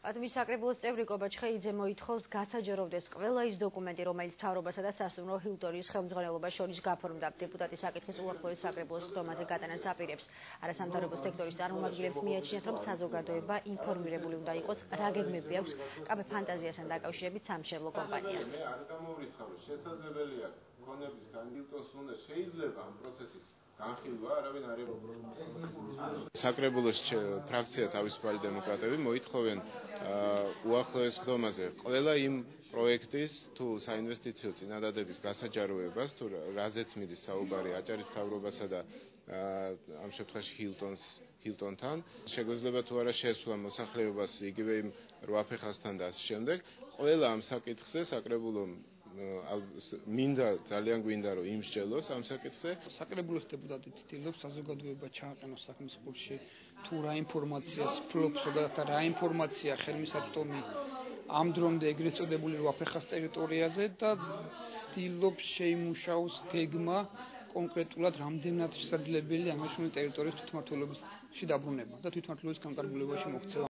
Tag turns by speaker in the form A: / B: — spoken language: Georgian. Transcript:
A: ატომის საკრებულოს წევრი კობა ჩხეიძე მოითხოვს გასაჯეროვდეს ყველა ის დოკუმენტი, რომელიც მთავრობასა და სასტუმრო ჰილტონის ხელმძღვანელობას შორის გაფორმდა. დეპუტატი საკითხის უახლოეს საკრებულოს ხდომაზე გატანას აპირებს. არასამთავრობო სექტორის წარმომადგენლებს მიაჩნიათ, რომ საზოგადოება ინფორმირებული უნდა იყოს, რა გეგმები აქვს კაბე ფანტაზიასთან დაკავშირებით სამშენებლო კომპანიას.
B: შესაძლებელია ქონების ან ჰილტონს უნდა შეიძლება ამ პროცესის განხილვა არავინ არ საკრებულოს ფრაქცია თავისუფალი დემოკრატები მოითხოვენ უახლოეს ხდომაზე ყველა იმ პროექტის თუ საინვესტიციო წინადადების გასაჯაროებას თუ რაზეც მიდის საუბარი აჭარის მთავრობასა და ამ შემთხვევაში ჰილტონთან შეგვეძლება თუ არა შესვლა მოსახლეობას იგივე იმ 8 ფეხასთან და ამ შემდეგ ყველა ამ საკითხზე საკრებულო ძალიან გვინდა რომ იმსჯელოს ამ საკითხზე.
C: საკრებულოს დეპუტატი ცდილობს საზოგადოება ჩააყენოს საქმის კურსში თუ რა ინფორმაციას ფლობს ზოგადად რა ინფორმაცია ხელმისაწვდომი ამ დრომდე ეგრეთ წოდებული 8 ფეხას ტერიტორიაზე და ცდილობს შეიმუშაოს გეგმა კონკრეტულად რამდენად შესაძლებელია ამაშენებელი ტერიტორიის თვითმმართველობაში დაბრუნება და თვითმმართველობის განკარგულებაში მოქცევა.